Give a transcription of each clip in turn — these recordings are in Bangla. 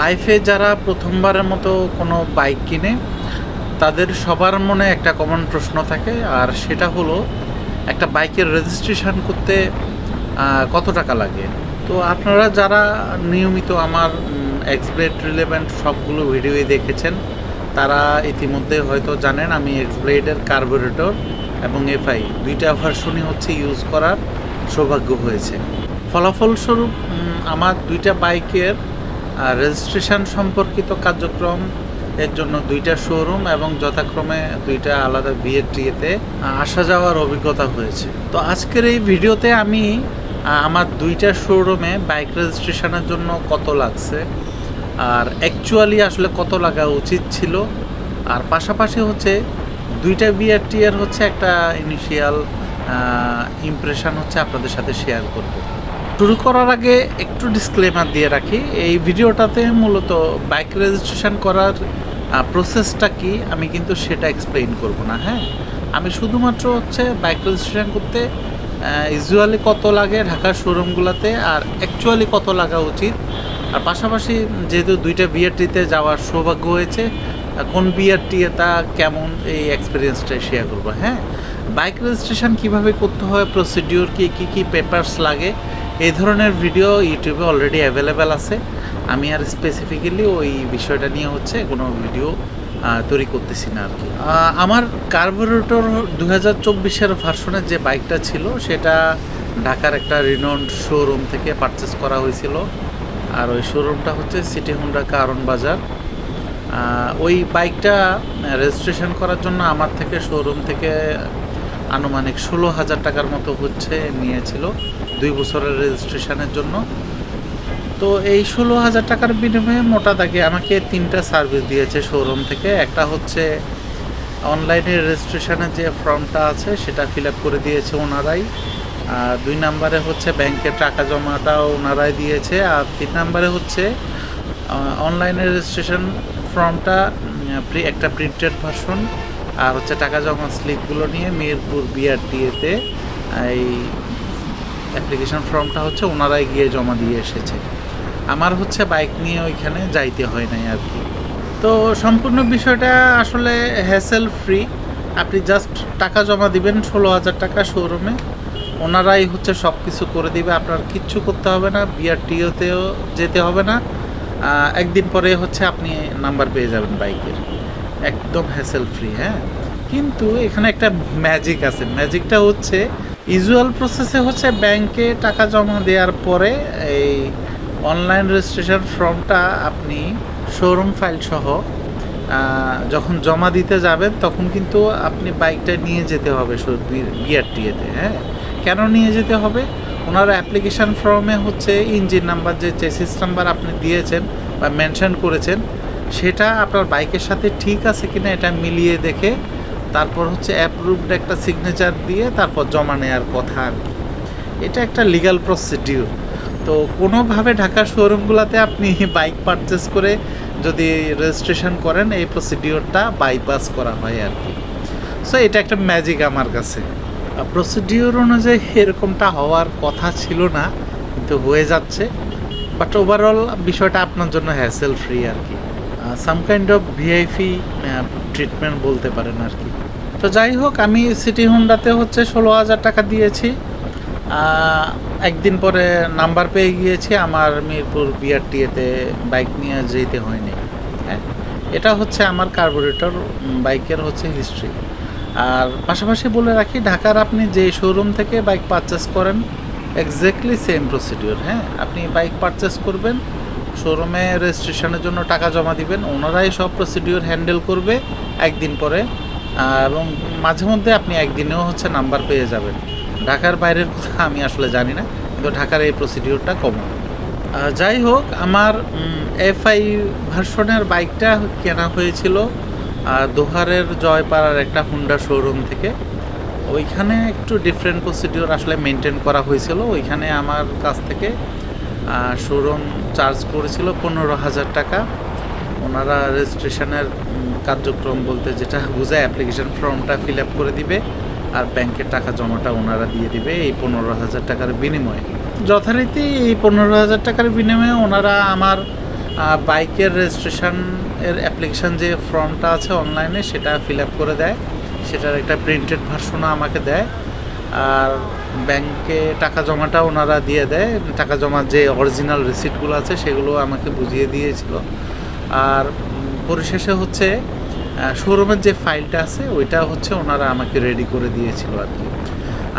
লাইফে যারা প্রথমবারের মতো কোনো বাইক কিনে তাদের সবার মনে একটা কমন প্রশ্ন থাকে, আর সেটা হলো একটা বাইকের রেজিস্ট্রেশন করতে কত টাকা লাগে। তো আপনারা যারা নিয়মিত আমার এক্সব্লেড রিলেভেন্ট সবগুলো ভিডিওই দেখেছেন তারা ইতিমধ্যে হয়তো জানেন আমি এক্সব্লেডের কার্বোরেটর এবং এফআই দুইটা ভার্সনই হচ্ছে ইউজ করার সৌভাগ্য হয়েছে। ফলাফলস্বরূপ আমার দুইটা বাইকের রেজিস্ট্রেশন সম্পর্কিত কার্যক্রম এর জন্য দুইটা শোরুম এবং যথাক্রমে দুইটা আলাদা বিএটিএতে আসা যাওয়ার অভিজ্ঞতা হয়েছে। তো আজকের এই ভিডিওতে আমি আমার দুইটা শোরুমে বাইক রেজিস্ট্রেশনের জন্য কত লাগছে আর অ্যাকচুয়ালি আসলে কত লাগা উচিত ছিল, আর পাশাপাশি হচ্ছে দুইটা বিআরটিএর হচ্ছে একটা ইনিশিয়াল ইমপ্রেশন হচ্ছে আপনাদের সাথে শেয়ার করব। শুরু করার আগে একটু ডিসক্লেমার দিয়ে রাখি, এই ভিডিওটাতে মূলত বাইক রেজিস্ট্রেশন করার প্রসেসটা কি আমি কিন্তু সেটা এক্সপ্লেইন করব না। হ্যাঁ, আমি শুধুমাত্র হচ্ছে বাইক রেজিস্ট্রেশন করতে ইউজুয়ালি কত লাগে ঢাকার শোরুমগুলোতে আর অ্যাকচুয়ালি কত লাগা উচিত, আর পাশাপাশি যেহেতু দুইটা বিআরটিতে যাওয়ার সৌভাগ্য হয়েছে কোন বিআরটিএ তা কেমন এই এক্সপিরিয়েন্সটা শেয়ার করবো। হ্যাঁ, বাইক রেজিস্ট্রেশন কিভাবে করতে হয়, প্রসিডিওর কী পেপারস লাগে, এই ধরনের ভিডিও ইউটিউবে অলরেডি অ্যাভেলেবেল আছে। আমি আর স্পেসিফিক্যালি ওই বিষয়টা নিয়ে হচ্ছে কোনো ভিডিও তৈরি করতেছি না আর কি। আমার কার্বোরেটর 2024-এর ভার্সনের যে বাইকটা ছিল সেটা ঢাকার একটা রিনোন্ড শোরুম থেকে পারচেস করা হয়েছিল, আর ওই শোরুমটা হচ্ছে সিটি হোন্ডা কারণ বাজার। ওই বাইকটা রেজিস্ট্রেশন করার জন্য আমার থেকে শোরুম থেকে আনুমানিক 16,000 টাকার মতো হচ্ছে নিয়েছিল 2 বছরের রেজিস্ট্রেশনের জন্য। তো এই 16,000 টাকার বিনিময়ে মোটা দাগে আমাকে 3টা সার্ভিস দিয়েছে শোরুম থেকে। একটা হচ্ছে অনলাইনে রেজিস্ট্রেশনের যে ফর্মটা আছে সেটা ফিল আপ করে দিয়েছে ওনারাই, আর 2 নম্বরে হচ্ছে ব্যাংকের টাকা জমাটাও ওনারাই দিয়েছে, আর 3 নম্বরে হচ্ছে অনলাইনে রেজিস্ট্রেশন ফর্মটা একটা প্রিন্টেড ভার্সন, আর হচ্ছে টাকা জমা স্লিপগুলো নিয়ে মিরপুর বিআরটিএতে এই অ্যাপ্লিকেশন ফর্মটা হচ্ছে ওনারাই গিয়ে জমা দিয়ে এসেছে। আমার হচ্ছে বাইক নিয়ে ওইখানে যাইতে হয় নাই আর কি। তো সম্পূর্ণ বিষয়টা আসলে হ্যাসেল ফ্রি, আপনি জাস্ট টাকা জমা দিবেন 16,000 টাকা শোরুমে, ওনারাই হচ্ছে সব কিছু করে দিবে, আপনার কিচ্ছু করতে হবে না, বিআরটিওতেও যেতে হবে না। একদিন পরে হচ্ছে আপনি নাম্বার পেয়ে যাবেন বাইকের, একদম হ্যাসেল ফ্রি। হ্যাঁ, কিন্তু এখানে একটা ম্যাজিক আছে, ম্যাজিকটা হচ্ছে ইউজুয়াল প্রসেসে হচ্ছে ব্যাংকে টাকা জমা দেওয়ার পরে এই অনলাইন রেজিস্ট্রেশন ফর্মটা আপনি শোরুম ফাইল সহ যখন জমা দিতে যাবেন তখন কিন্তু আপনি বাইকটা নিয়ে যেতে হবে বিআরটিএতে। হ্যাঁ, কেন নিয়ে যেতে হবে? ওনারা অ্যাপ্লিকেশান ফর্মে হচ্ছে ইঞ্জিন নাম্বার যে চেসিস নাম্বার আপনি দিয়েছেন বা মেনশন করেছেন সেটা আপনার বাইকের সাথে ঠিক আছে কিনা এটা মিলিয়ে দেখে তারপর হচ্ছে অ্যাপ্রুভড একটা সিগনেচার দিয়ে তারপর জমা নেওয়ার কথা আর কি। এটা একটা লিগ্যাল প্রসিডিউর। তো কোনোভাবে ঢাকার শোরুমগুলোতে আপনি বাইক পারচেস করে যদি রেজিস্ট্রেশন করেন এই প্রসিডিওরটা বাইপাস করা হয় আর কি। সো এটা একটা ম্যাজিক আমার কাছে। প্রসিডিওর অনুযায়ী এরকমটা হওয়ার কথা ছিল না, কিন্তু হয়ে যাচ্ছে। বাট ওভারঅল বিষয়টা আপনার জন্য হ্যাসেল ফ্রি আর কি, some kind of VIP treatment বলতে পারেন আর কি। তো যাই হোক, আমি সিটি হোন্ডাতে হচ্ছে 16,000 টাকা দিয়েছি, একদিন পরে নাম্বার পেয়ে গিয়েছি, আমার মিরপুর বিআরটিএতে বাইক নিয়ে যেতে হয়নি। হ্যাঁ, এটা হচ্ছে আমার কার্বোরেটর বাইকের হচ্ছে হিস্ট্রি। আর পাশাপাশি বলে রাখি, ঢাকার আপনি যে শোরুম থেকে বাইক পারচেস করেন এক্স্যাক্টলি সেম প্রসিডিওর। হ্যাঁ, আপনি বাইক পারচেস করবেন, শোরুমে রেজিস্ট্রেশনের জন্য টাকা জমা দিবেন, ওনারাই সব প্রসিডিওর হ্যান্ডেল করবে একদিন পরে, এবং মাঝে মধ্যে আপনি একদিনেও হচ্ছে নাম্বার পেয়ে যাবেন। ঢাকার বাইরের কথা আমি আসলে জানি না, কিন্তু ঢাকার এই প্রসিডিওরটা কমন। যাই হোক, আমার এফআই ভার্সনের বাইকটা কেনা হয়েছিল দোহারের জয়পাড়ার একটা হুন্ডা শোরুম থেকে। ওইখানে একটু ডিফারেন্ট প্রসিডিওর আসলে মেনটেন করা হয়েছিল। ওইখানে আমার কাছ থেকে শোরুম চার্জ করেছিল 15,000 টাকা। ওনারা রেজিস্ট্রেশনের কার্যক্রম বলতে যেটা বোঝায় অ্যাপ্লিকেশন ফর্মটা ফিল আপ করে দিবে আর ব্যাংকের টাকা জমাটা ওনারা দিয়ে দিবে এই 15,000 টাকার বিনিময়ে। যথারীতি এই 15,000 টাকার বিনিময়ে ওনারা আমার বাইকের রেজিস্ট্রেশন এর অ্যাপ্লিকেশান যে ফর্মটা আছে অনলাইনে সেটা ফিল আপ করে দেয়, সেটার একটা প্রিন্টেড ভার্সনও আমাকে দেয়, আর ব্যাংকে টাকা জমাটা ওনারা দিয়ে দেয়। টাকা জমার যে অরিজিনাল রিসিপ্টগুলো আছে সেগুলো আমাকে বুঝিয়ে দিয়েছিল। আর পরিশেষে হচ্ছে শোরুমের যে ফাইলটা আছে ওইটা হচ্ছে ওনারা আমাকে রেডি করে দিয়েছিল আর কি।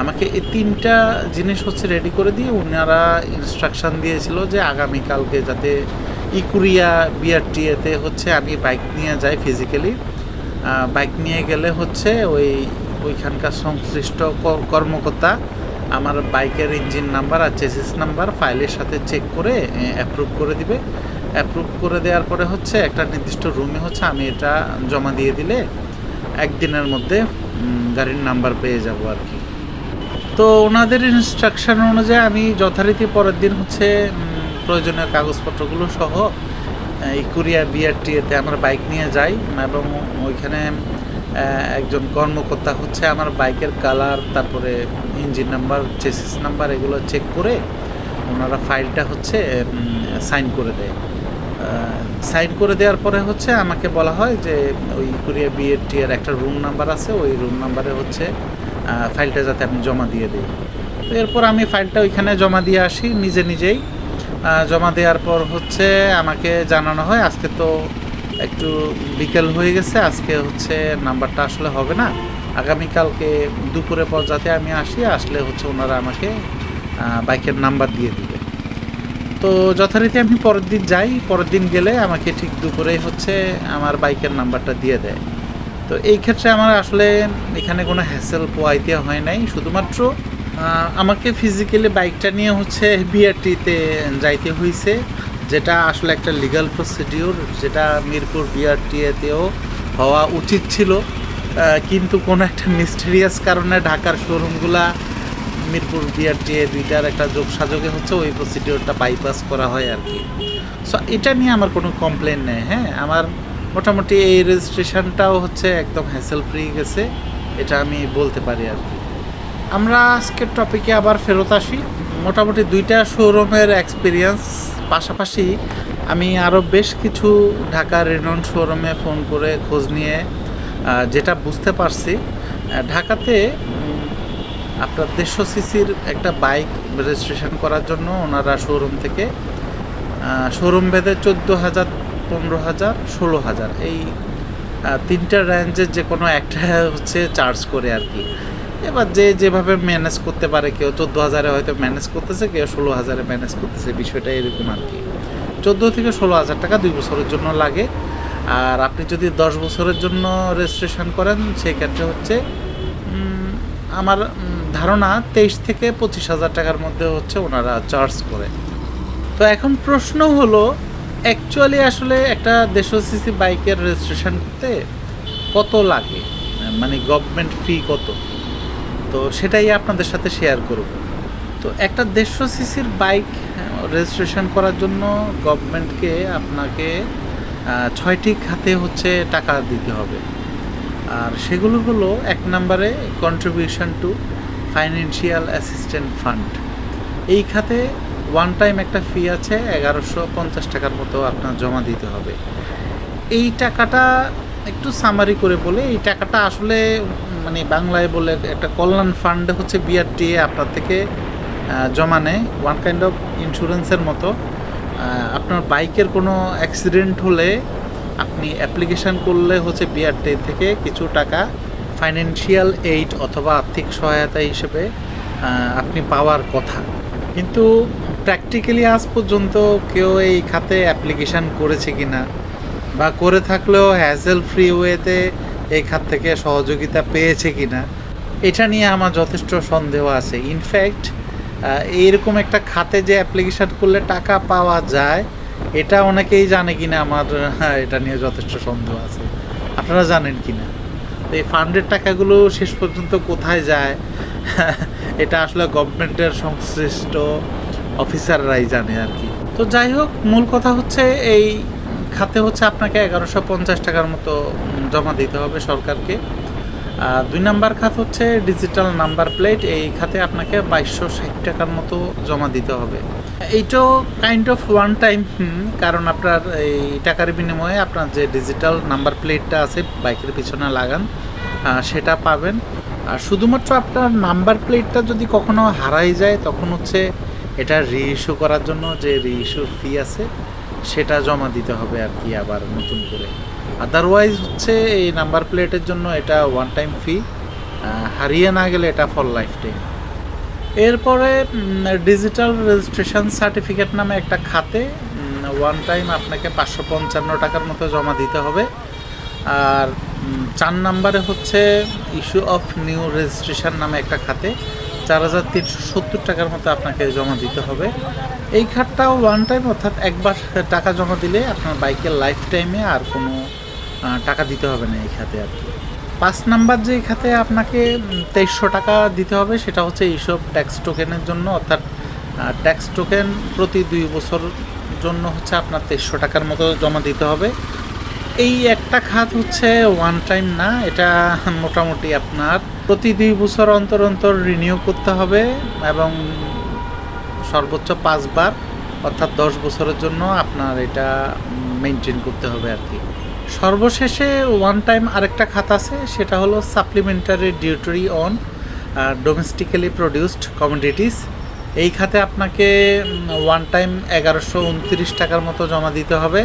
আমাকে এই 3টা জিনিস হচ্ছে রেডি করে দিয়ে ওনারা ইনস্ট্রাকশান দিয়েছিল যে আগামীকালকে যাতে ইকুরিয়া বিআরটিএতে হচ্ছে আমি বাইক নিয়ে যাই ফিজিক্যালি। বাইক নিয়ে গেলে হচ্ছে ওইখানকার সংশ্লিষ্ট কর্মকর্তা আমার বাইকের ইঞ্জিন নাম্বার আর চেসিস নাম্বার ফাইলের সাথে চেক করে অ্যাপ্রুভ করে দিবে। অ্যাপ্রুভ করে দেওয়ার পরে হচ্ছে একটা নির্দিষ্ট রুমে হচ্ছে আমি এটা জমা দিয়ে দিলে একদিনের মধ্যে গাড়ির নাম্বার পেয়ে যাব আর কি। তো ওনাদের ইনস্ট্রাকশন অনুযায়ী আমি যথারীতি পরের দিন হচ্ছে প্রয়োজনীয় কাগজপত্রগুলো সহ ইকুরিয়া বিআরটিএতে আমার বাইক নিয়ে যাই এবং ওইখানে একজন কর্মকর্তা হচ্ছে আমার বাইকের কালার, তারপরে ইঞ্জিন নাম্বার, চেসিস নাম্বার এগুলো চেক করে ওনারা ফাইলটা হচ্ছে সাইন করে দেয়। সাইন করে দেওয়ার পরে হচ্ছে আমাকে বলা হয় যে ওই ইকুরিয়া বিআরটি এর একটা রুম নাম্বার আছে, ওই রুম নাম্বারে হচ্ছে ফাইলটা যাতে আমি জমা দিয়ে দিই। তো এরপর আমি ফাইলটা ওইখানে জমা দিয়ে আসি নিজেই। জমা দেওয়ার পর হচ্ছে আমাকে জানানো হয় আজকে তো একটু বিকেল হয়ে গেছে, আজকে হচ্ছে নাম্বারটা আসলে হবে না, আগামীকালকে দুপুরের পর যাতে আমি আসলে হচ্ছে ওনারা আমাকে বাইকের নাম্বার দিয়ে দিবে। তো যথারীতি আমি পরের দিন যাই, পরের দিন গেলে আমাকে ঠিক দুপুরেই হচ্ছে আমার বাইকের নাম্বারটা দিয়ে দেয়। তো এই ক্ষেত্রে আমার আসলে এখানে কোনো হ্যাসেল পোয়াইতে হয় নাই, শুধুমাত্র আমাকে ফিজিক্যালি বাইকটা নিয়ে হচ্ছে বিআরটিতে যাইতে হয়েছে, যেটা আসলে একটা লিগ্যাল প্রসিডিওর, যেটা মিরপুর বিআরটিএতেও হওয়া উচিত ছিল, কিন্তু কোনো একটা মিস্টেরিয়াস কারণে ঢাকার শোরুমগুলা মিরপুর বিআরটিএ দুইটার একটা যোগসাযোগে হচ্ছে ওই প্রসিডিওরটা বাইপাস করা হয় আর কি। সো এটা নিয়ে আমার কোনো কমপ্লেন নেই। হ্যাঁ, আমার মোটামুটি এই রেজিস্ট্রেশনটাও হচ্ছে একদম হ্যাসেল ফ্রি গেছে, এটা আমি বলতে পারি আর কি। আমরা আজকের টপিকে আবার ফেরত আসি। মোটামুটি 2টা শোরুমের এক্সপিরিয়েন্স পাশাপাশি আমি আরও বেশ কিছু ঢাকার রেনন শোরুমে ফোন করে খোঁজ নিয়ে যেটা বুঝতে পারছি, ঢাকাতে আপনার 150 সিসির একটা বাইক রেজিস্ট্রেশন করার জন্য ওনারা শোরুম থেকে শোরুম ভেদে 14,000, 15,000, 16,000 এই 3টা রেঞ্জের যে কোনো একটা হচ্ছে চার্জ করে আর কি। এবার যে যেভাবে ম্যানেজ করতে পারে, কেউ 14,000-এ হয়তো ম্যানেজ করতেছে, কেউ 16,000-এ ম্যানেজ করতেছে, বিষয়টা এরকম আর কি। 14 থেকে 16,000 টাকা 2 বছরের জন্য লাগে। আর আপনি যদি 10 বছরের জন্য রেজিস্ট্রেশন করেন সেই ক্ষেত্রে হচ্ছে আমার ধারণা 23 থেকে 25,000 টাকার মধ্যে হচ্ছে ওনারা চার্জ করে। তো এখন প্রশ্ন হলো, অ্যাকচুয়ালি আসলে একটা 150 সিসি বাইকের রেজিস্ট্রেশন করতে কত লাগে, মানে গভর্নমেন্ট ফি কত, তো সেটাই আপনাদের সাথে শেয়ার করব। তো একটা 150 সিসির বাইক রেজিস্ট্রেশন করার জন্য গভর্নমেন্টকে আপনাকে 6টি খাতে হচ্ছে টাকা দিতে হবে। আর সেগুলো হলো 1 নম্বরে contribution to financial assistant fund. এই খাতে ওয়ান টাইম একটা ফি আছে 1150 টাকার মতো আপনার জমা দিতে হবে। এই টাকাটা একটু সামারি করে বলে, এই টাকাটা আসলে মানে বাংলায় বলে একটা কল্যাণ ফান্ড হচ্ছে বিআরটিএ আপনার থেকে জমা নেয়, ওয়ান কাইন্ড অফ ইন্স্যুরেন্সের মতো। আপনার বাইকের কোনো অ্যাক্সিডেন্ট হলে আপনি অ্যাপ্লিকেশান করলে হচ্ছে বিআরটিএ থেকে কিছু টাকা ফাইন্যান্সিয়াল এইড অথবা আর্থিক সহায়তা হিসেবে আপনি পাওয়ার কথা, কিন্তু প্র্যাকটিক্যালি আজ পর্যন্ত কেউ এই খাতে অ্যাপ্লিকেশান করেছে কি না, বা করে থাকলেও হ্যাসেল ফ্রি ওয়েতে এই খাত থেকে সহযোগিতা পেয়েছে কি না, এটা নিয়ে আমার যথেষ্ট সন্দেহ আছে। ইনফ্যাক্ট এইরকম একটা খাতে যে অ্যাপ্লিকেশান করলে টাকা পাওয়া যায় এটা অনেকেই জানে কি না, আমার এটা নিয়ে যথেষ্ট সন্দেহ আছে। আপনারা জানেন কি না? তো এই ফান্ডের টাকাগুলো শেষ পর্যন্ত কোথায় যায় এটা আসলে গভর্নমেন্টের সংশ্লিষ্ট অফিসাররাই জানে আর কি। তো যাই হোক, মূল কথা হচ্ছে এই খাতে হচ্ছে আপনাকে 1150 টাকার মতো জমা দিতে হবে সরকারকে। 2 নাম্বার খাত হচ্ছে ডিজিটাল নাম্বার প্লেট। এই খাতে আপনাকে 2260 টাকার মতো জমা দিতে হবে। এইটাও কাইন্ড অফ ওয়ান টাইম, কারণ আপনার এই টাকার বিনিময়ে আপনার যে ডিজিটাল নাম্বার প্লেটটা আছে বাইকের পিছনে লাগান সেটা পাবেন। আর শুধুমাত্র আপনার নাম্বার প্লেটটা যদি কখনো হারাই যায় তখন হচ্ছে এটা রিইস্যু করার জন্য যে রিইস্যুর ফি আছে সেটা জমা দিতে হবে আর কি, আবার নতুন করে। আদারওয়াইজ হচ্ছে এই নাম্বার প্লেটের জন্য এটা ওয়ান টাইম ফি, হারিয়ে না গেলে এটা ফর লাইফ টাইম। এরপরে ডিজিটাল রেজিস্ট্রেশন সার্টিফিকেট নামে একটা খাতে ওয়ান টাইম আপনাকে 555 টাকার মতো জমা দিতে হবে। আর 4 নাম্বারে হচ্ছে ইস্যু অফ নিউ রেজিস্ট্রেশন নামে একটা খাতে 4370 টাকার মতো আপনাকে জমা দিতে হবে। এই খাতটাও ওয়ান টাইম, অর্থাৎ একবার টাকা জমা দিলে আপনার বাইকের লাইফ টাইমে আর কোনো টাকা দিতে হবে না এই খাতে আর কি। 5 নাম্বার যে খাতে আপনাকে 2300 টাকা দিতে হবে সেটা হচ্ছে এইসব ট্যাক্স টোকেনের জন্য, অর্থাৎ ট্যাক্স টোকেন প্রতি 2 বছর জন্য হচ্ছে আপনার 2300 টাকার মতো জমা দিতে হবে। এই একটা খাত হচ্ছে ওয়ান টাইম না, এটা মোটামুটি আপনার প্রতি 2 বছর অন্তর অন্তর রিনিউ করতে হবে এবং সর্বোচ্চ 5 বার, অর্থাৎ 10 বছরের জন্য আপনার এটা মেনটেন করতে হবে আর কি। সর্বশেষে ওয়ান টাইম আরেকটা খাত আছে, সেটা হলো supplementary duty on domestically produced commodities. এই খাতে আপনাকে ওয়ান টাইম 1129 টাকার মতো জমা দিতে হবে।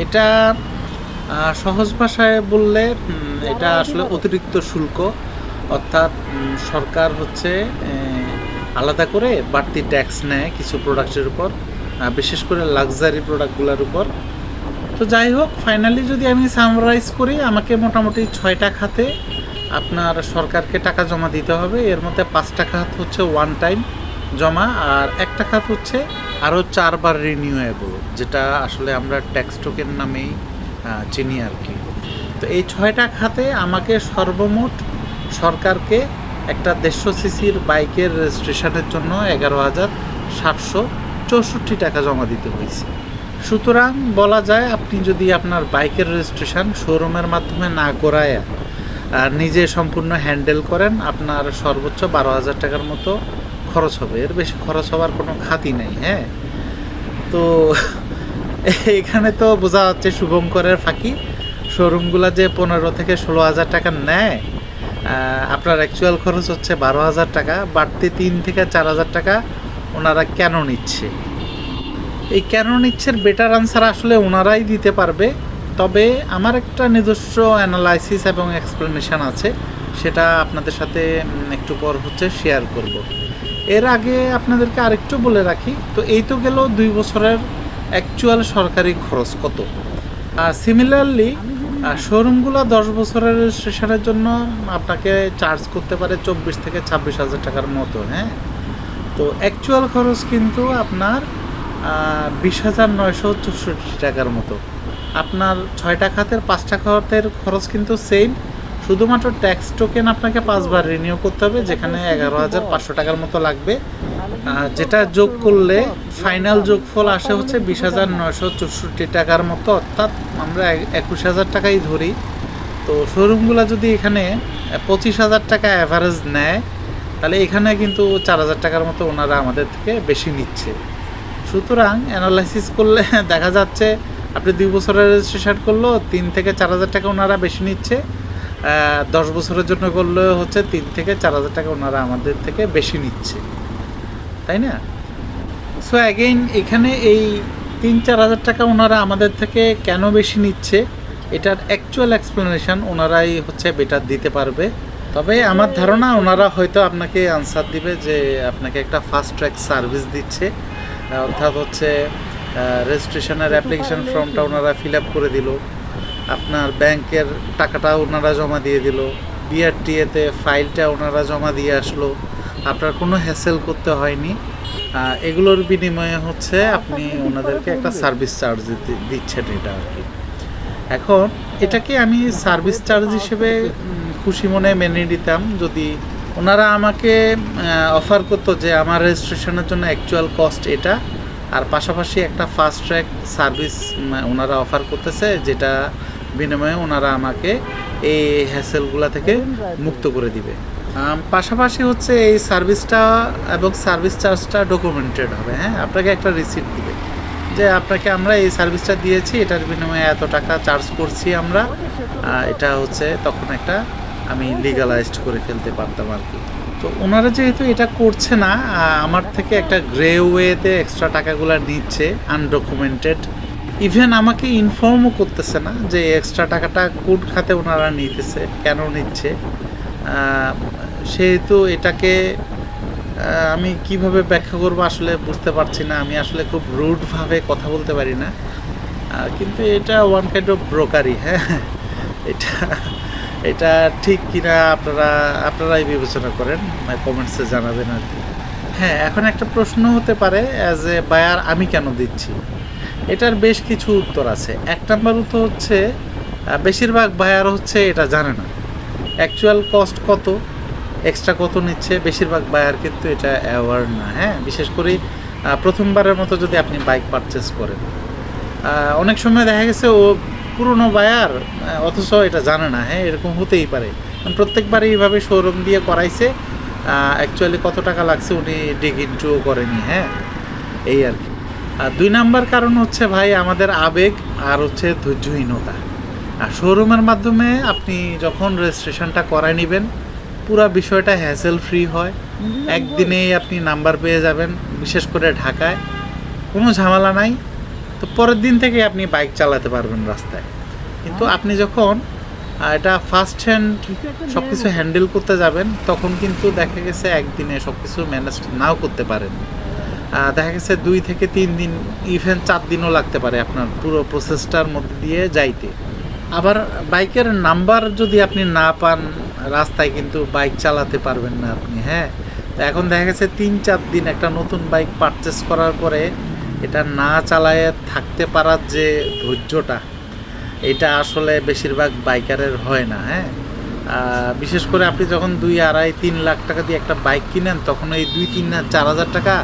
এটা সহজ ভাষায় বললে এটা আসলে অতিরিক্ত শুল্ক, অর্থাৎ সরকার হচ্ছে আলাদা করে বাড়তি ট্যাক্স নেয় কিছু প্রোডাক্টের উপর, বিশেষ করে লাক্সারি প্রোডাক্টগুলোর উপর। তো যাই হোক, ফাইনালি যদি আমি সামারাইজ করি, আমাকে মোটামুটি 6টা খাতে আপনার সরকারকে টাকা জমা দিতে হবে। এর মধ্যে 5টা খাত হচ্ছে ওয়ান টাইম জমা, আর একটা খাত হচ্ছে আরও 4 বার রিনিউয়েবল, যেটা আসলে আমরা ট্যাক্স টোকেন নামেই চিনি আর কি। তো এই 6টা খাতে আমাকে সর্বমোট সরকারকে একটা 150 সিসির বাইকের রেজিস্ট্রেশনের জন্য 11,764 টাকা জমা দিতে হয়েছে। সুতরাং বলা যায়, আপনি যদি আপনার বাইকের রেজিস্ট্রেশন শোরুমের মাধ্যমে না করায় নিজে সম্পূর্ণ হ্যান্ডেল করেন, আপনার সর্বোচ্চ 12,000 টাকার মতো খরচ হবে। এর বেশি খরচ হওয়ার কোনো খাতই নেই। হ্যাঁ, তো এখানে তো বোঝা যাচ্ছে শুভঙ্করের ফাঁকি। শোরুমগুলো যে 15 থেকে 16,000 টাকা নেয়, আপনার অ্যাকচুয়াল খরচ হচ্ছে 12,000 টাকা, বাড়তি 3 থেকে 4,000 টাকা ওনারা কেন নিচ্ছে? এই কেন নিচ্ছে বেটার আনসার আসলে ওনারাই দিতে পারবে। তবে আমার একটা নিজস্ব অ্যানালাইসিস এবং এক্সপ্লেনেশন আছে, সেটা আপনাদের সাথে একটু পর হচ্ছে শেয়ার করব। এর আগে আপনাদেরকে আরেকটু বলে রাখি, তো এই তো গেল 2 বছরের অ্যাকচুয়াল সরকারি খরচ কত। আর সিমিলারলি শোরুমগুলো 10 বছরের রেজিস্ট্রেশনের জন্য আপনাকে চার্জ করতে পারে 24 থেকে 26,000 টাকার মতো। হ্যাঁ, তো অ্যাকচুয়াল খরচ কিন্তু আপনার 20,964 টাকার মতো। আপনার 6টা খাতের 5টা খাতের খরচ কিন্তু সেম, শুধুমাত্র ট্যাক্স টোকেন আপনাকে 5 বার রিনিউ করতে হবে, যেখানে 11,500 টাকার মতো লাগবে। যেটা যোগ করলে ফাইনাল যোগফল আসে হচ্ছে 20,964 টাকার মতো, অর্থাৎ আমরা 21,000 টাকাই ধরি। তো শোরুমগুলো যদি এখানে 25,000 টাকা অ্যাভারেজ নেয়, তাহলে এখানে কিন্তু 4,000 টাকার মতো ওনারা আমাদের থেকে বেশি নিচ্ছে। সুতরাং অ্যানালাইসিস করলে দেখা যাচ্ছে আপনি 2 বছরের রেজিস্ট্রেশন করলেও 3 থেকে 4,000 টাকা ওনারা বেশি নিচ্ছে, 10 বছরের জন্য করলে হচ্ছে 3 থেকে 4,000 টাকা ওনারা আমাদের থেকে বেশি নিচ্ছে, তাই না? সো অ্যাগেইন এখানে এই 3-4,000 টাকা ওনারা আমাদের থেকে কেন বেশি নিচ্ছে, এটার অ্যাকচুয়াল এক্সপ্লেনেশন ওনারাই হচ্ছে বেটার দিতে পারবে। তবে আমার ধারণা ওনারা হয়তো আপনাকে আনসার দিবে যে আপনাকে একটা ফাস্ট ট্র্যাক সার্ভিস দিচ্ছে, অর্থাৎ হচ্ছে রেজিস্ট্রেশনের অ্যাপ্লিকেশন ফর্মটা ওনারা ফিল আপ করে দিল, আপনার ব্যাংকের টাকাটা ওনারা জমা দিয়ে দিল, বিআরটিএতে ফাইলটা ওনারা জমা দিয়ে আসলো, আপনার কোনো হ্যাসেল করতে হয়নি। এগুলোর বিনিময়ে হচ্ছে আপনি ওনাদেরকে একটা সার্ভিস চার্জ দিচ্ছেন, এটা আর কি। এখন এটাকে আমি সার্ভিস চার্জ হিসেবে খুশি মনে মেনে নিতাম যদি ওনারা আমাকে অফার করতো যে আমার রেজিস্ট্রেশনের জন্য অ্যাকচুয়াল কস্ট এটা, আর পাশাপাশি একটা ফাস্ট ট্র্যাক সার্ভিস ওনারা অফার করতেছে, যেটা বিনিময়ে ওনারা আমাকে এই হ্যাসেলগুলা থেকে মুক্ত করে দিবে। পাশাপাশি হচ্ছে এই সার্ভিসটা এবং সার্ভিস চার্জটা ডকুমেন্টেড হবে। হ্যাঁ, আপনাকে একটা রিসিপ্ট দিবে যে আপনাকে আমরা এই সার্ভিসটা দিয়েছি, এটার বিনিময়ে এত টাকা চার্জ করছি আমরা। এটা হচ্ছে তখন একটা আমি লিগালাইজড করে ফেলতে পারতাম আর কি। তো ওনারা যেহেতু এটা করছে না, আমার থেকে একটা গ্রে ওয়েতে এক্সট্রা টাকাগুলো নিচ্ছে আনডকুমেন্টেড। ইভেন আমাকে ইনফর্মও করতেছে না যে এক্সট্রা টাকাটা কোন খাতে ওনারা নিতেছে, কেন নিচ্ছে। সেহেতু এটাকে আমি কিভাবে ব্যাখ্যা করবো আসলে বুঝতে পারছি না। আমি আসলে খুব রুডভাবে কথা বলতে পারি না, কিন্তু এটা ওয়ান কাইন্ড অফ ব্রোকারি। হ্যাঁ, এটা ঠিক কিনা আপনারাই বিবেচনা করেন, কমেন্টসে জানাবেন আর কি। হ্যাঁ, এখন একটা প্রশ্ন হতে পারে অ্যাজ এ বায়ার আমি কেন দিচ্ছি। এটার বেশ কিছু উত্তর আছে। এক নম্বর উত্তর হচ্ছে বেশিরভাগ বায়ার হচ্ছে এটা জানে না অ্যাকচুয়াল কস্ট কত, এক্সট্রা কত নিচ্ছে। বেশিরভাগ বায়ার কিন্তু এটা অ্যাওয়ার না। হ্যাঁ, বিশেষ করে প্রথমবারের মতো যদি আপনি বাইক পারচেস করেন, অনেক সময় দেখা গেছে ও পুরনো বায়ার অথচ এটা জানে না। হ্যাঁ, এরকম হতেই পারে। প্রত্যেকবারই এইভাবে শোরুম দিয়ে করাইছে, অ্যাকচুয়ালি কত টাকা লাগছে উনি ডিগ ইনটুও করেনি। হ্যাঁ, এই আর কি। আর দুই নাম্বার কারণ হচ্ছে ভাই আমাদের আবেগ আর হচ্ছে ধৈর্যহীনতা। আর শোরুমের মাধ্যমে আপনি যখন রেজিস্ট্রেশনটা করায় নেবেন, পুরো বিষয়টা হ্যাসেল ফ্রি হয়। একদিনেই আপনি নাম্বার পেয়ে যাবেন, বিশেষ করে ঢাকায় কোনো ঝামেলা নাই। তো পরের দিন থেকে আপনি বাইক চালাতে পারবেন রাস্তায়। কিন্তু আপনি যখন এটা ফার্স্ট হ্যান্ড সব কিছু হ্যান্ডেল করতে যাবেন, তখন কিন্তু দেখা গেছে একদিনে সব কিছু ম্যানেজ নাও করতে পারেন। দেখা গেছে 2 থেকে 3 দিন, ইভেন 4 দিনও লাগতে পারে আপনার পুরো প্রসেসটার মধ্যে দিয়ে যাইতে। আবার বাইকের নাম্বার যদি আপনি না পান, রাস্তায় কিন্তু বাইক চালাতে পারবেন না আপনি। হ্যাঁ, এখন দেখা গেছে 3-4 দিন একটা নতুন বাইক পারচেস করার পরে এটা না চালায় থাকতে পারার যে ধৈর্যটা, এটা আসলে বেশিরভাগ বাইকারের হয় না। হ্যাঁ, বিশেষ করে আপনি যখন 2-2.5-3 লাখ টাকা দিয়ে একটা বাইক কিনেন, তখন এই 2-3-4 হাজার টাকা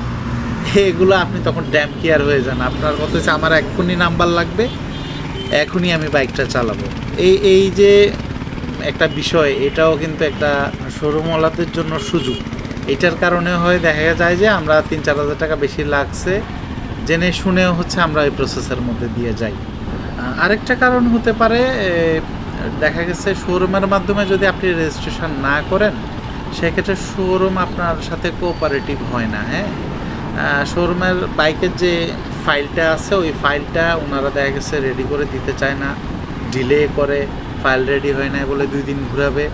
এগুলো আপনি তখন ড্যাম কেয়ার হয়ে যান। আপনার কথা হচ্ছে আমার এক্ষুনি নাম্বার লাগবে, এখনই আমি বাইকটা চালাবো। এই যে একটা বিষয়, এটাও কিন্তু একটা শোরুমওয়ালাদের জন্য সুযোগ। এটার কারণে হয় দেখা যায় যে আমরা 3-4 হাজার টাকা বেশি লাগছে জেনে শুনেও হচ্ছে আমরা এই প্রসেসের মধ্যে দিয়ে যাই। আরেকটা কারণ হতে পারে, দেখা গেছে শোরুমের মাধ্যমে যদি আপনি রেজিস্ট্রেশন না করেন, সেক্ষেত্রে শোরুম আপনার সাথে কোঅপারেটিভ হয় না। হ্যাঁ, শোরুমের বাইকের যে ফাইলটা আছে, ওই ফাইলটা ওনারা দেখা গেছে রেডি করে দিতে চায় না, ডিলে করে। ফাইল রেডি হয় না বলে 2 দিন ঘুরাবে,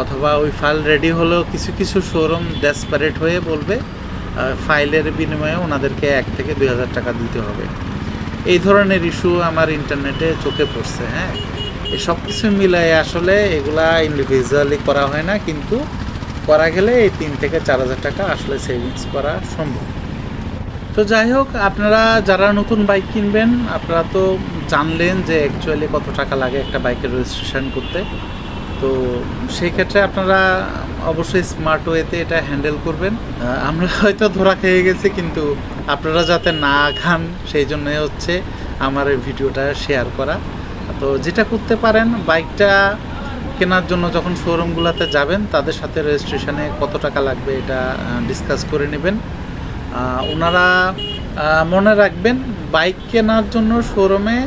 অথবা ওই ফাইল রেডি হলেও কিছু কিছু শোরুম ডেসপারেট হয়ে বলবে ফাইলের বিনিময়ে ওনাদেরকে 1 থেকে 2 হাজার টাকা দিতে হবে। এই ধরনের ইস্যু আমার ইন্টারনেটে চোখে পড়ছে। হ্যাঁ, এই সব কিছু মিলাই আসলে এগুলা ইন্ডিভিজুয়ালি করা হয় না, কিন্তু করা গেলে এই 3 থেকে 4 হাজার টাকা আসলে সেভিংস করা সম্ভব। তো যাই হোক, আপনারা যারা নতুন বাইক কিনবেন, আপনারা তো জানলেন যে অ্যাকচুয়ালি কত টাকা লাগে একটা বাইকের রেজিস্ট্রেশন করতে। তো সেই ক্ষেত্রে আপনারা অবশ্যই স্মার্ট ওয়েতে এটা হ্যান্ডেল করবেন। আমরা হয়তো ধরা খেয়ে গেছি, কিন্তু আপনারা যাতে না খান সেই জন্যই হচ্ছে আমার এই ভিডিওটা শেয়ার করা। তো যেটা করতে পারেন, বাইকটা কেনার জন্য যখন শোরুমগুলোতে যাবেন, তাদের সাথে রেজিস্ট্রেশনে কত টাকা লাগবে এটা ডিসকাস করে নেবেন। ওনারা মনে রাখবেন, বাইক কেনার জন্য শোরুমে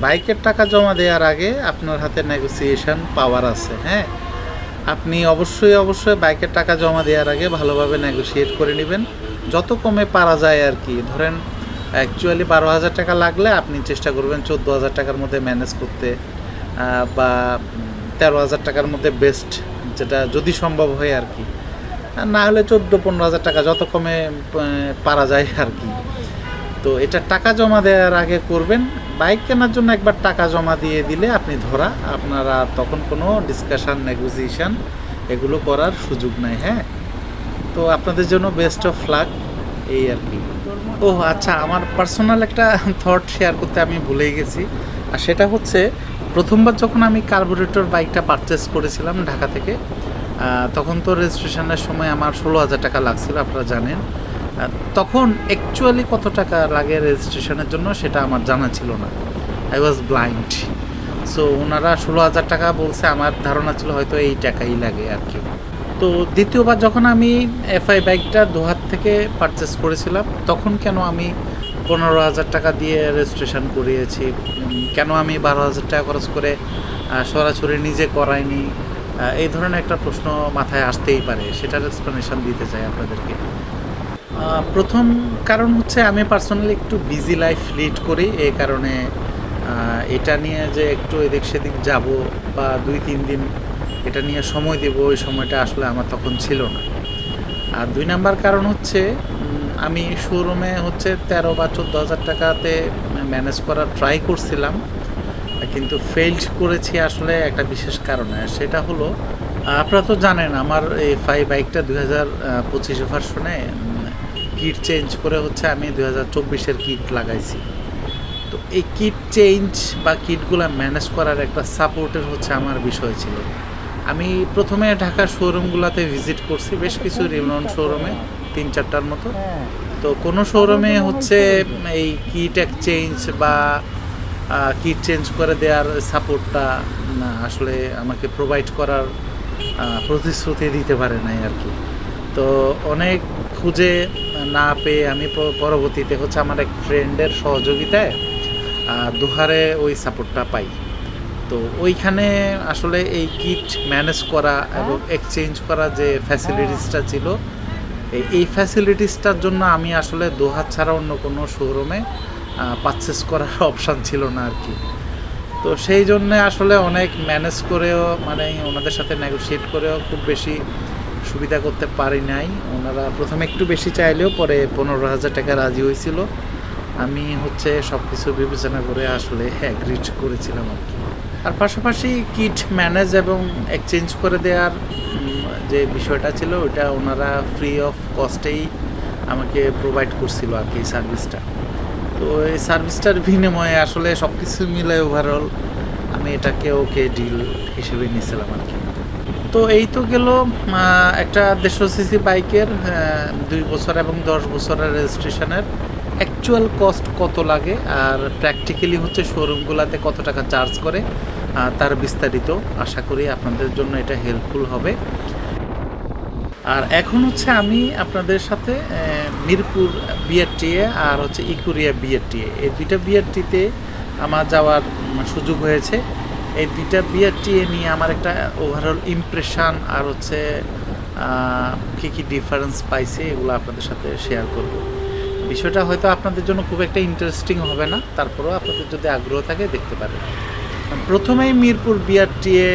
বাইকের টাকা জমা দেওয়ার আগে আপনার হাতে নেগোসিয়েশন পাওয়ার আছে। হ্যাঁ, আপনি অবশ্যই বাইকের টাকা জমা দেওয়ার আগে ভালোভাবে নেগোসিয়েট করে নেবেন, যত কমে পারা যায় আর কি। ধরেন অ্যাকচুয়ালি 12 হাজার টাকা লাগলে আপনি চেষ্টা করবেন 14 হাজার টাকার মধ্যে ম্যানেজ করতে, বা 13 হাজার টাকার মধ্যে বেস্ট, যেটা যদি সম্ভব হয় আর কি। না হলে 14-15 হাজার টাকা, যত কমে পারা যায় আর কি। তো এটা টাকা জমা দেওয়ার আগে করবেন। বাইক কেনার জন্য একবার টাকা জমা দিয়ে দিলে আপনি ধরা, আপনারা তখন কোনো ডিসকাশন, নেগোসিয়েশন এগুলো করার সুযোগ নাই। হ্যাঁ, তো আপনাদের জন্য বেস্ট অফ লাক, এই আর কি। ও আচ্ছা, আমার পার্সোনাল একটা থট শেয়ার করতে আমি ভুলেই গেছি। আর সেটা হচ্ছে, প্রথমবার যখন আমি কার্বোরেটর বাইকটা পারচেস করেছিলাম ঢাকা থেকে, তখন তো রেজিস্ট্রেশনের সময় আমার 16 হাজার টাকা লাগছিল, আপনারা জানেন। তখন অ্যাকচুয়ালি কত টাকা লাগে রেজিস্ট্রেশনের জন্য সেটা আমার জানা ছিল না, আই ওয়াজ ব্লাইন্ড। সো ওনারা 16,000 টাকা বলছে, আমার ধারণা ছিল হয়তো এই টাকাই লাগে আর কি। তো দ্বিতীয়বার যখন আমি এফআই বাইকটা দোহার থেকে পারচেস করেছিলাম, তখন কেন আমি 15,000 টাকা দিয়ে রেজিস্ট্রেশন করিয়েছি, কেন আমি 12,000 টাকা খরচ করে সরাসরি নিজে করাইনি, এই ধরনের একটা প্রশ্ন মাথায় আসতেই পারে, সেটার এক্সপ্লেনেশন দিতে চাই আপনাদেরকে। প্রথম কারণ হচ্ছে আমি পার্সোনালি একটু বিজি লাইফ লিড করি, এই কারণে এটা নিয়ে যে একটু এদিক সেদিক যাব বা 2-3 দিন এটা নিয়ে সময় দেব, ওই সময়টা আসলে আমার তখন ছিল না। আর 2 নাম্বার কারণ হচ্ছে আমি শোরুমে হচ্ছে 13 বা 14,000 টাকাতে ম্যানেজ করার ট্রাই করছিলাম, কিন্তু ফেইল্ড করেছি আসলে একটা বিশেষ কারণে। সেটা হলো, আপনারা তো জানেন আমার এই বাইকটা 2025 ভার্সনে কিট চেঞ্জ করে হচ্ছে আমি 2024-এর কিট লাগাইছি। তো এই কিট চেঞ্জ বা কিটগুলো ম্যানেজ করার একটা সাপোর্টের হচ্ছে আমার বিষয় ছিল। আমি প্রথমে ঢাকার শোরুমগুলোতে ভিজিট করছি, বেশ কিছু রিউনিয়ন শোরুমে 3-4টার মতো। তো কোনো শোরুমে হচ্ছে এই কিট এক্সচেঞ্জ বা কিট চেঞ্জ করে দেওয়ার সাপোর্টটা আসলে আমাকে প্রোভাইড করার প্রতিশ্রুতি দিতে পারে নাই আর কি। তো অনেক খুঁজে না পেয়ে আমি পরবর্তীতে হচ্ছে আমার এক ফ্রেন্ডের সহযোগিতায় দোহারে ওই সাপোর্টটা পাই। তো ওইখানে আসলে এই কিট ম্যানেজ করা এবং এক্সচেঞ্জ করা যে ফ্যাসিলিটিসটা ছিল, এই ফ্যাসিলিটিসটার জন্য আমি আসলে দোহা ছাড়া অন্য কোনো শোরুমে পারচেস করার অপশান ছিল না আর কি। তো সেই জন্যে আসলে অনেক ম্যানেজ করেও, মানে ওনাদের সাথে নেগোশিয়েট করেও খুব বেশি সুবিধা করতে পারি নাই। ওনারা প্রথমে একটু বেশি চাইলেও পরে 15,000 টাকা রাজি হয়েছিল। আমি হচ্ছে সব কিছু বিবেচনা করে আসলে অ্যাগ্রিড করেছিলাম আর কি। আর পাশাপাশি কিট ম্যানেজ এবং এক্সচেঞ্জ করে দেওয়ার যে বিষয়টা ছিল, ওটা ওনারা ফ্রি অফ কস্টেই আমাকে প্রোভাইড করছিল আর কি সার্ভিসটা। তো এই সার্ভিসটার বিনিময়ে আসলে সব কিছু মিলে ওভারঅল আমি এটাকে ওকে ডিল হিসেবে নিয়েছিলাম আর কি। তো এই তো গেল একটা 150 সিসি বাইকের 2 বছর এবং 10 বছরের রেজিস্ট্রেশনের অ্যাকচুয়াল কস্ট কত লাগে, আর প্র্যাকটিক্যালি হচ্ছে শোরুমগুলোতে কত টাকা চার্জ করে, তার বিস্তারিত। আশা করি আপনাদের জন্য এটা হেল্পফুল হবে। আর এখন হচ্ছে আমি আপনাদের সাথে মিরপুর বিআরটিএ আর হচ্ছে ইকুরিয়া বিআরটিএ, এই দুইটা বিআরটিতে আমার যাওয়ার সুযোগ হয়েছে। এই দুইটা বিআরটিএ নিয়ে আমার একটা ওভারঅল ইমপ্রেশন আর হচ্ছে কী কী ডিফারেন্স পাইছে এগুলো আপনাদের সাথে শেয়ার করব। বিষয়টা হয়তো আপনাদের জন্য খুব একটা ইন্টারেস্টিং হবে না, তারপরেও আপনাদের যদি আগ্রহ থাকে দেখতে পারেন। প্রথমেই মিরপুর বিআরটিএ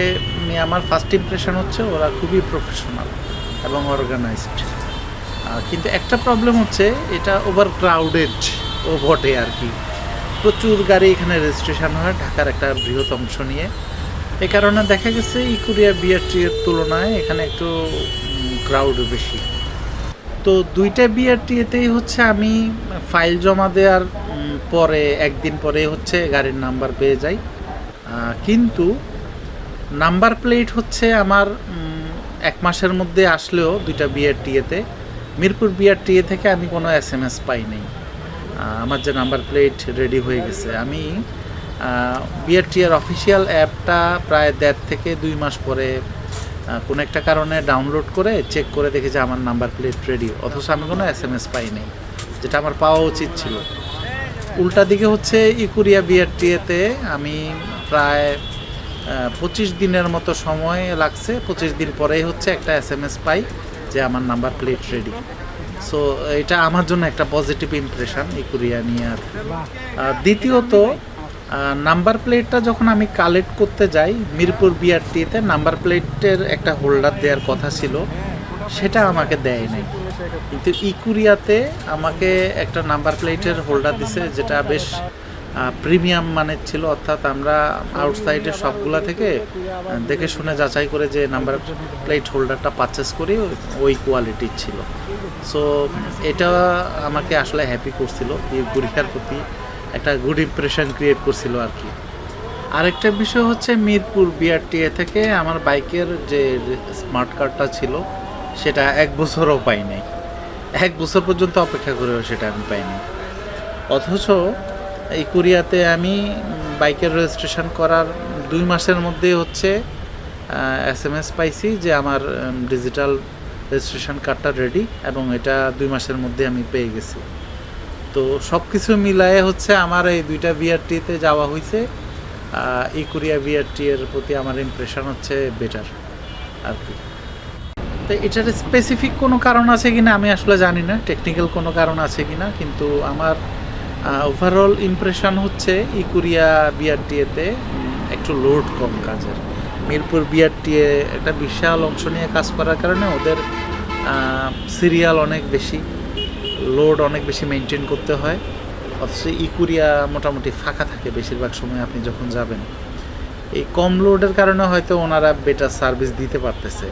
নিয়ে আমার ফার্স্ট ইমপ্রেশন হচ্ছে ওরা খুবই প্রফেশনাল এবং অর্গানাইজড। কিন্তু একটা প্রবলেম হচ্ছে এটা ওভার ক্রাউডেড ও বটে আর কি। প্রচুর গাড়ি এখানে রেজিস্ট্রেশন হয় ঢাকার একটা বৃহৎ অংশ নিয়ে। এই কারণে দেখা গেছে ইকুরিয়া বিআরটিএর তুলনায় এখানে একটু ক্রাউড বেশি। তো দুইটা বিআরটিএতেই হচ্ছে আমি ফাইল জমা দেওয়ার পরে একদিন পরে হচ্ছে গাড়ির নাম্বার পেয়ে যাই, কিন্তু নাম্বার প্লেট হচ্ছে আমার 1 মাসের মধ্যে আসলেও দুইটা বিআরটিএতে, মিরপুর বিআরটিএ থেকে আমি কোনো SMS পাই নাই আমার যে নাম্বার প্লেট রেডি হয়ে গেছে। আমি বিআরটিএর অফিসিয়াল অ্যাপটা প্রায় 1.5 থেকে 2 মাস পরে কোনো একটা কারণে ডাউনলোড করে চেক করে দেখি যে আমার নাম্বার প্লেট রেডি, অথচ আমি কোনো SMS পাই নাই, যেটা আমার পাওয়া উচিত ছিল। উল্টা দিকে হচ্ছে ইকুরিয়া বিআরটিএতে আমি প্রায় 25 দিনের মতো সময় লাগছে, 25 দিন পরেই হচ্ছে একটা SMS পাই যে আমার নাম্বার প্লেট রেডি। সো এটা আমার জন্য একটা পজিটিভ ইমপ্রেশন ইকুরিয়া নিয়ে আর কি। দ্বিতীয়ত, নাম্বার প্লেটটা যখন আমি কালেক্ট করতে যাই মিরপুর বিআরটিতে, নাম্বার প্লেটের একটা হোল্ডার দেওয়ার কথা ছিল, সেটা আমাকে দেয় নাই। কিন্তু ইকুরিয়াতে আমাকে একটা নাম্বার প্লেটের হোল্ডার দিছে, যেটা বেশ প্রিমিয়াম মানের ছিল, অর্থাৎ আমরা আউটসাইডের সবগুলা থেকে দেখে শুনে যাচাই করে যে নাম্বার প্লেট হোল্ডারটা পারচেস করি ওই কোয়ালিটির ছিল। সো এটা আমাকে আসলে হ্যাপি করছিল, ইকুরিয়ার প্রতি একটা গুড ইমপ্রেশন ক্রিয়েট করছিল আর কি। আরেকটা বিষয় হচ্ছে মিরপুর বিআরটিএ থেকে আমার বাইকের যে স্মার্ট কার্ডটা ছিল সেটা 1 বছরও পাই নাই, 1 বছর পর্যন্ত অপেক্ষা করেও সেটা আমি পাইনি। অথচ ইকুরিয়াতে আমি বাইকের রেজিস্ট্রেশন করার 2 মাসের মধ্যে হচ্ছে SMS পাইছি যে আমার ডিজিটাল রেজিস্ট্রেশন কার্ডটা রেডি, এবং এটা 2 মাসের মধ্যে আমি পেয়ে গেছি। তো সব কিছু মিলায়ে হচ্ছে আমার এই 2টা বিআরটিতে যাওয়া হয়েছে। ইকুরিয়া বিআরটি এর প্রতি আমার ইমপ্রেশন হচ্ছে বেটার আর কি। তো এটার স্পেসিফিক কোনো কারণ আছে কিনা আমি আসলে জানি না, টেকনিক্যাল কোনো কারণ আছে কিনা, কিন্তু আমার ওভারঅল ইমপ্রেশন হচ্ছে ইকুরিয়া বিআরটিএতে একটু লোড কম কাজের। মিরপুর বিআরটিএ একটা বিশাল অংশ নিয়ে কাজ করার কারণে ওদের সিরিয়াল অনেক বেশি, লোড অনেক বেশি মেনটেন করতে হয়। অথচ ইকুরিয়া মোটামুটি ফাঁকা থাকে বেশিরভাগ সময় আপনি যখন যাবেন। এই কম লোডের কারণে হয়তো ওনারা বেটার সার্ভিস দিতে পারতেছে,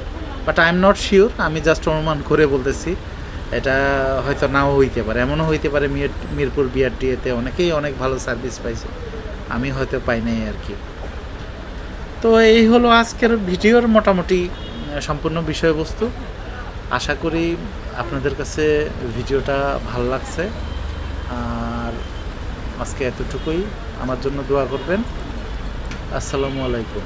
but I am not sure, আমি জাস্ট অনুমান করে বলতেছি। এটা হয়তো নাও হইতে পারে, এমনও হইতে পারে মিরপুর বিআরটিএতে অনেকেই অনেক ভালো সার্ভিস পাইছে, আমি হয়তো পাই নাই আর কি। তো এই হলো আজকের ভিডিওর মোটামুটি সম্পূর্ণ বিষয়বস্তু। আশা করি আপনাদের কাছে ভিডিওটা ভালো লাগছে, আর আজকে এতটুকুই। আমার জন্য দোয়া করবেন। আসসালামু আলাইকুম।